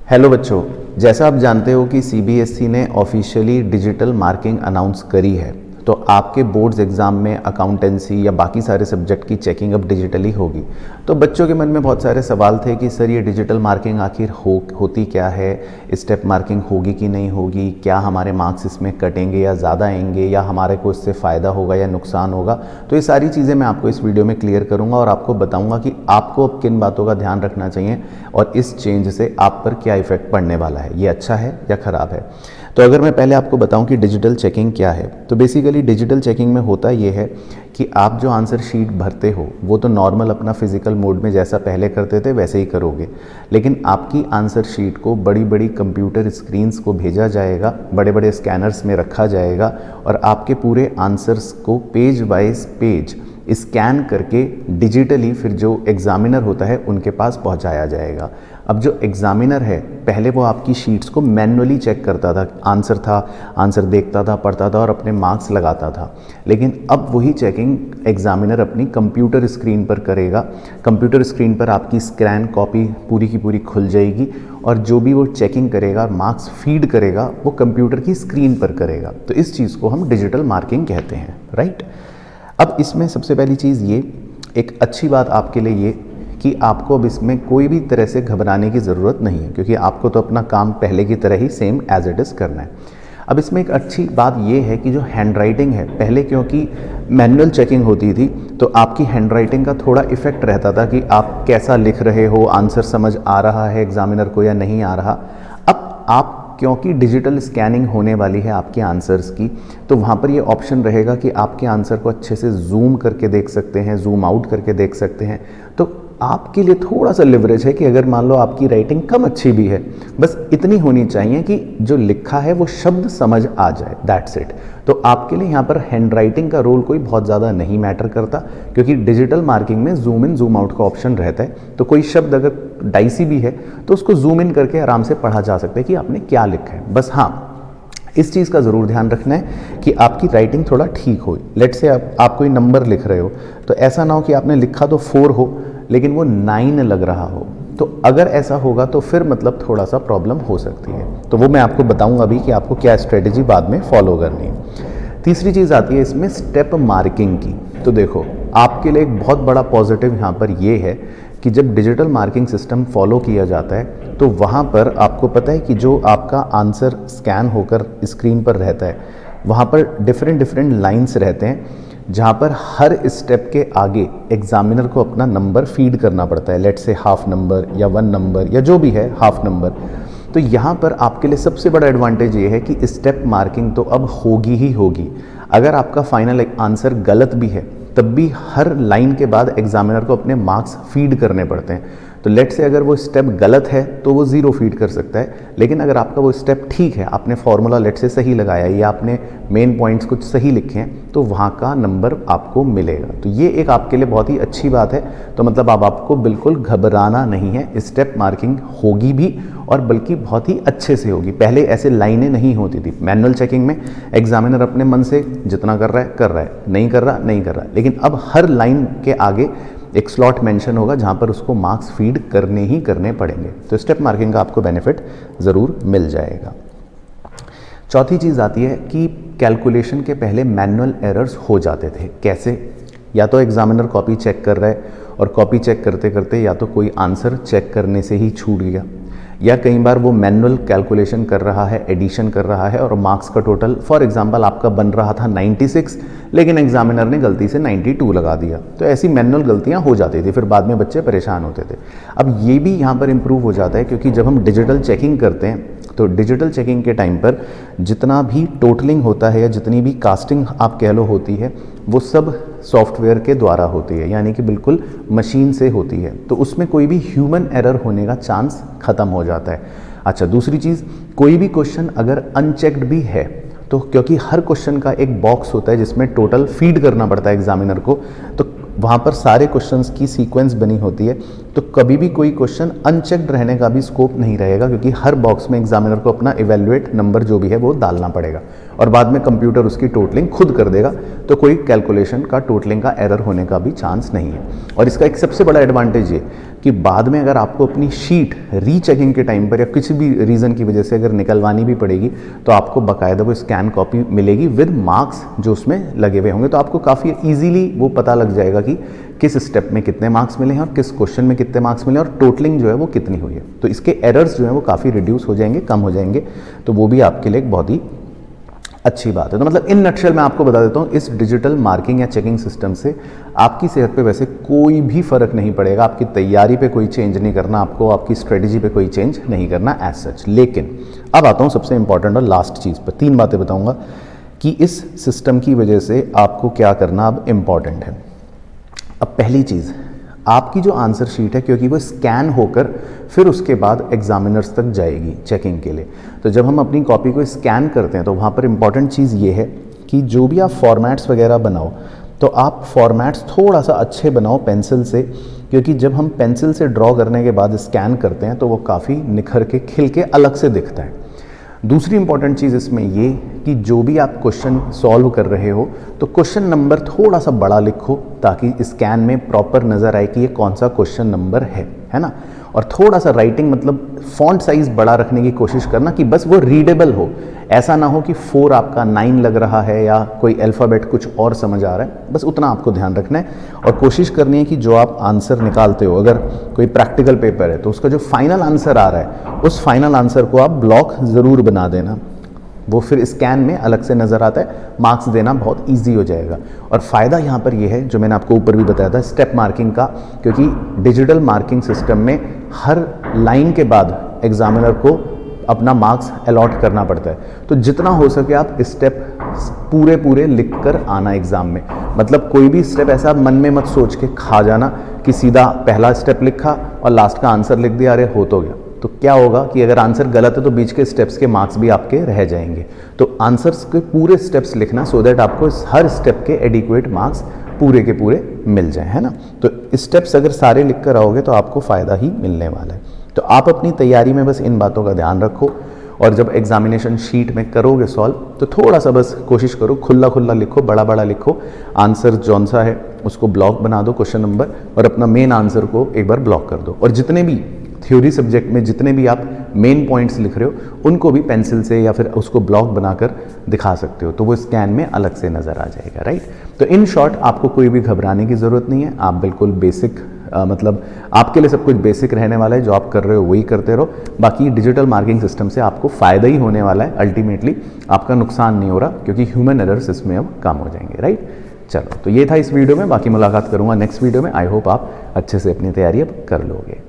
Hello बच्चों, जैसा आप जानते हो कि सीबीएसई ने ऑफिशियली डिजिटल मार्किंग अनाउंस करी है, तो आपके बोर्ड्स एग्ज़ाम में अकाउंटेंसी या बाकी सारे सब्जेक्ट की चेकिंग अब डिजिटली होगी। तो बच्चों के मन में बहुत सारे सवाल थे कि सर ये डिजिटल मार्किंग आखिर होती क्या है, स्टेप मार्किंग होगी कि नहीं होगी, क्या हमारे मार्क्स इसमें कटेंगे या ज़्यादा आएंगे, या हमारे को इससे फ़ायदा होगा या नुकसान होगा। तो ये सारी चीज़ें मैं आपको इस वीडियो में क्लियर करूँगा और आपको बताऊँगा कि आपको अब किन बातों का ध्यान रखना चाहिए और इस चेंज से आप पर क्या इफेक्ट पड़ने वाला है, ये अच्छा है या ख़राब है। तो अगर मैं पहले आपको बताऊं कि डिजिटल चेकिंग क्या है, तो बेसिकली डिजिटल चेकिंग में होता ये है कि आप जो आंसर शीट भरते हो वो तो नॉर्मल अपना फिजिकल मोड में जैसा पहले करते थे वैसे ही करोगे, लेकिन आपकी आंसर शीट को बड़ी बड़ी कंप्यूटर स्क्रीन्स को भेजा जाएगा, बड़े बड़े स्कैनर्स में रखा जाएगा और आपके पूरे आंसर्स को पेज वाइज पेज स्कैन करके डिजिटली फिर जो एग्ज़ामिनर होता है उनके पास पहुंचाया जाएगा। अब जो एग्ज़ामिनर है पहले वो आपकी शीट्स को मैन्युअली चेक करता था, आंसर देखता था, पढ़ता था और अपने मार्क्स लगाता था, लेकिन अब वही चेकिंग एग्ज़ामिनर अपनी कंप्यूटर स्क्रीन पर करेगा। कंप्यूटर स्क्रीन पर आपकी स्कैन कॉपी पूरी की पूरी खुल जाएगी और जो भी वो चेकिंग करेगा और मार्क्स फीड करेगा वो कंप्यूटर की स्क्रीन पर करेगा। तो इस चीज़ को हम डिजिटल मार्किंग कहते हैं, राइट। अब इसमें सबसे पहली चीज़ ये, एक अच्छी बात आपके लिए ये कि आपको अब इसमें कोई भी तरह से घबराने की ज़रूरत नहीं है, क्योंकि आपको तो अपना काम पहले की तरह ही सेम एज इट इज़ करना है। अब इसमें एक अच्छी बात ये है कि जो हैंड राइटिंग है, पहले क्योंकि मैनुअल चेकिंग होती थी तो आपकी हैंड राइटिंग का थोड़ा इफेक्ट रहता था कि आप कैसा लिख रहे हो, आंसर समझ आ रहा है एग्ज़ामिनर को या नहीं आ रहा। अब आप क्योंकि डिजिटल स्कैनिंग होने वाली है आपके आंसर्स की, तो वहाँ पर ये ऑप्शन रहेगा कि आपके आंसर को अच्छे से जूम करके देख सकते हैं, जूम आउट करके देख सकते हैं। तो आपके लिए थोड़ा सा लिवरेज है कि अगर मान लो आपकी राइटिंग कम अच्छी भी है, बस इतनी होनी चाहिए कि जो लिखा है वो शब्द समझ आ जाए, दैट्स इट। तो आपके लिए यहाँ पर हैंड राइटिंग का रोल कोई बहुत ज़्यादा नहीं मैटर करता, क्योंकि डिजिटल मार्किंग में जूम इन जूम आउट का ऑप्शन रहता है। तो कोई शब्द अगर डाइसी भी है तो उसको जूम इन करके आराम से पढ़ा जा सकता है कि आपने क्या लिखा है। बस हाँ, इस चीज़ का ज़रूर ध्यान रखना है कि आपकी राइटिंग थोड़ा ठीक हो। लेट से आप कोई नंबर लिख रहे हो तो ऐसा ना हो कि आपने लिखा तो 4 हो लेकिन वो 9 लग रहा हो। तो अगर ऐसा होगा तो फिर मतलब थोड़ा सा प्रॉब्लम हो सकती है। तो वो मैं आपको बताऊंगा अभी कि आपको क्या स्ट्रेटेजी बाद में फॉलो करनी है। तीसरी चीज़ आती है इसमें स्टेप मार्किंग की। तो देखो, आपके लिए एक बहुत बड़ा पॉजिटिव यहाँ पर ये है कि जब डिजिटल मार्किंग सिस्टम फॉलो किया जाता है तो वहाँ पर आपको पता है कि जो आपका आंसर स्कैन होकर स्क्रीन पर रहता है वहाँ पर डिफरेंट लाइंस रहते हैं, जहाँ पर हर स्टेप के आगे एग्जामिनर को अपना नंबर फीड करना पड़ता है। लेट से हाफ नंबर या 1 नंबर या जो भी है हाफ नंबर। तो यहाँ पर आपके लिए सबसे बड़ा एडवांटेज ये है कि स्टेप मार्किंग तो अब होगी ही होगी। अगर आपका फाइनल आंसर गलत भी है तब भी हर लाइन के बाद एग्जामिनर को अपने मार्क्स फीड करने पड़ते हैं। तो लेट से अगर वो स्टेप गलत है तो वो 0 फीड कर सकता है, लेकिन अगर आपका वो स्टेप ठीक है, आपने फॉर्मूला लेट से सही लगाया या आपने मेन पॉइंट्स कुछ सही लिखे हैं, तो वहाँ का नंबर आपको मिलेगा। तो ये एक आपके लिए बहुत ही अच्छी बात है। तो मतलब अब आपको बिल्कुल घबराना नहीं है, स्टेप मार्किंग होगी भी और बल्कि बहुत ही अच्छे से होगी। पहले ऐसे लाइनें नहीं होती थी मैनुअल चेकिंग में, एग्जामिनर अपने मन से जितना कर रहा है, नहीं कर रहा, लेकिन अब हर लाइन के आगे एक स्लॉट मेंशन होगा जहां पर उसको मार्क्स फीड करने ही करने पड़ेंगे। तो स्टेप मार्किंग का आपको बेनिफिट ज़रूर मिल जाएगा। चौथी चीज़ आती है कि कैलकुलेशन के पहले मैनुअल एरर्स हो जाते थे। कैसे? या तो एग्जामिनर कॉपी चेक कर रहा है और कॉपी चेक करते करते या तो कोई आंसर चेक करने से ही छूट गया, या कई बार वो मैनुअल कैलकुलेशन कर रहा है, एडिशन कर रहा है और मार्क्स का टोटल फॉर एग्जांपल आपका बन रहा था 96, लेकिन एग्जामिनर ने गलती से 92 लगा दिया। तो ऐसी मैनुअल गलतियां हो जाती थी, फिर बाद में बच्चे परेशान होते थे। अब ये भी यहाँ पर इम्प्रूव हो जाता है, क्योंकि जब हम डिजिटल चेकिंग करते हैं तो डिजिटल चेकिंग के टाइम पर जितना भी टोटलिंग होता है या जितनी भी कास्टिंग आप कह लो होती है, वो सब सॉफ्टवेयर के द्वारा होती है, यानी कि बिल्कुल मशीन से होती है। तो उसमें कोई भी ह्यूमन एरर होने का चांस ख़त्म हो जाता है। अच्छा, दूसरी चीज़, कोई भी क्वेश्चन अगर अनचेक्ड भी है तो क्योंकि हर क्वेश्चन का एक बॉक्स होता है जिसमें टोटल फीड करना पड़ता है एग्जामिनर को, तो वहाँ पर सारे क्वेश्चंस की सीक्वेंस बनी होती है तो कभी भी कोई क्वेश्चन अनचेक्ड रहने का भी स्कोप नहीं रहेगा, क्योंकि हर बॉक्स में एग्जामिनर को अपना इवेल्युएट नंबर जो भी है वो डालना पड़ेगा और बाद में कंप्यूटर उसकी टोटलिंग खुद कर देगा, तो कोई कैलकुलेशन का टोटलिंग का एरर होने का भी चांस नहीं है। और इसका एक सबसे बड़ा एडवांटेज ये कि बाद में अगर आपको अपनी शीट रीचेकिंग के टाइम पर या किसी भी रीज़न की वजह से अगर निकलवानी भी पड़ेगी तो आपको बाकायदा वो स्कैन कॉपी मिलेगी विद मार्क्स जो उसमें लगे हुए होंगे, तो आपको काफ़ी ईजीली वो पता लग जाएगा कि किस स्टेप में कितने मार्क्स मिले हैं और किस क्वेश्चन में कितने मार्क्स मिले और टोटलिंग जो है वो कितनी हुई है। तो इसके एरर्स जो है वो काफ़ी रिड्यूस हो जाएंगे, कम हो जाएंगे, तो वो भी आपके लिए एक बहुत ही अच्छी बात है। तो मतलब इन नटशेल मैं आपको बता देता हूँ, इस डिजिटल मार्किंग या चेकिंग सिस्टम से आपकी सेहत पे वैसे कोई भी फर्क नहीं पड़ेगा, आपकी तैयारी पे कोई चेंज नहीं करना, आपको आपकी स्ट्रेटजी पे कोई चेंज नहीं करना एज सच। लेकिन अब आता हूँ सबसे इंपॉर्टेंट और लास्ट चीज़ पर, 3 बातें बताऊँगा कि इस सिस्टम की वजह से आपको क्या करना अब इम्पॉर्टेंट है। अब पहली चीज़, आपकी जो आंसर शीट है, क्योंकि वो स्कैन होकर फिर उसके बाद एग्जामिनर्स तक जाएगी चेकिंग के लिए, तो जब हम अपनी कॉपी को स्कैन करते हैं तो वहाँ पर इंपॉर्टेंट चीज़ ये है कि जो भी आप फॉर्मेट्स वगैरह बनाओ तो आप फॉर्मेट्स थोड़ा सा अच्छे बनाओ पेंसिल से, क्योंकि जब हम पेंसिल से ड्रॉ करने के बाद स्कैन करते हैं तो वो काफ़ी निखर के खिल के अलग से दिखता है। दूसरी इंपॉर्टेंट चीज़ इसमें ये कि जो भी आप क्वेश्चन सॉल्व कर रहे हो तो क्वेश्चन नंबर थोड़ा सा बड़ा लिखो ताकि स्कैन में प्रॉपर नज़र आए कि ये कौन सा क्वेश्चन नंबर है ना। और थोड़ा सा राइटिंग मतलब फॉन्ट साइज़ बड़ा रखने की कोशिश करना कि बस वो रीडेबल हो, ऐसा ना हो कि 4 आपका 9 लग रहा है या कोई अल्फ़ाबेट कुछ और समझ आ रहा है, बस उतना आपको ध्यान रखना है। और कोशिश करनी है कि जो आप आंसर निकालते हो, अगर कोई प्रैक्टिकल पेपर है तो उसका जो फाइनल आंसर आ रहा है उस फाइनल आंसर को आप ब्लॉक ज़रूर बना देना, वो फिर स्कैन में अलग से नज़र आता है, मार्क्स देना बहुत इजी हो जाएगा। और फ़ायदा यहाँ पर ये है जो मैंने आपको ऊपर भी बताया था स्टेप मार्किंग का, क्योंकि डिजिटल मार्किंग सिस्टम में हर लाइन के बाद एग्जामिनर को अपना मार्क्स अलॉट करना पड़ता है, तो जितना हो सके आप स्टेप पूरे लिख कर आना एग्ज़ाम में। मतलब कोई भी स्टेप ऐसा मन में मत सोच के खा जाना कि सीधा पहला स्टेप लिखा और लास्ट का आंसर लिख दिया, अरे हो तो गया। तो क्या होगा कि अगर आंसर गलत है तो बीच के स्टेप्स के मार्क्स भी आपके रह जाएंगे। तो आंसर्स के पूरे स्टेप्स लिखना सो दैट आपको हर स्टेप के एडिक्वेट मार्क्स पूरे के पूरे मिल जाए, है ना। तो स्टेप्स अगर सारे लिख कर आओगे तो आपको फ़ायदा ही मिलने वाला है। तो आप अपनी तैयारी में बस इन बातों का ध्यान रखो, और जब एग्जामिनेशन शीट में करोगे सॉल्व तो थोड़ा सा बस कोशिश करो खुला लिखो, बड़ा लिखो, आंसर जौन सा है उसको ब्लॉक बना दो क्वेश्चन नंबर, और अपना मेन आंसर को एक बार ब्लॉक कर दो। और जितने भी थ्योरी सब्जेक्ट में जितने भी आप मेन पॉइंट्स लिख रहे हो उनको भी पेंसिल से या फिर उसको ब्लॉक बनाकर दिखा सकते हो, तो वो स्कैन में अलग से नज़र आ जाएगा, राइट। तो इन शॉर्ट आपको कोई भी घबराने की ज़रूरत नहीं है, आप बिल्कुल बेसिक मतलब आपके लिए सब कुछ बेसिक रहने वाला है, जो आप कर रहे हो वही करते रहो। बाकी डिजिटल मार्किंग सिस्टम से आपको फ़ायदा ही होने वाला है, अल्टीमेटली आपका नुकसान नहीं हो रहा, क्योंकि ह्यूमन एरर्स इसमें अब कम हो जाएंगे, राइट। चलो, तो ये था इस वीडियो में, बाकी मुलाकात करूँगा नेक्स्ट वीडियो में। आई होप आप अच्छे से अपनी तैयारी अब कर लोगे।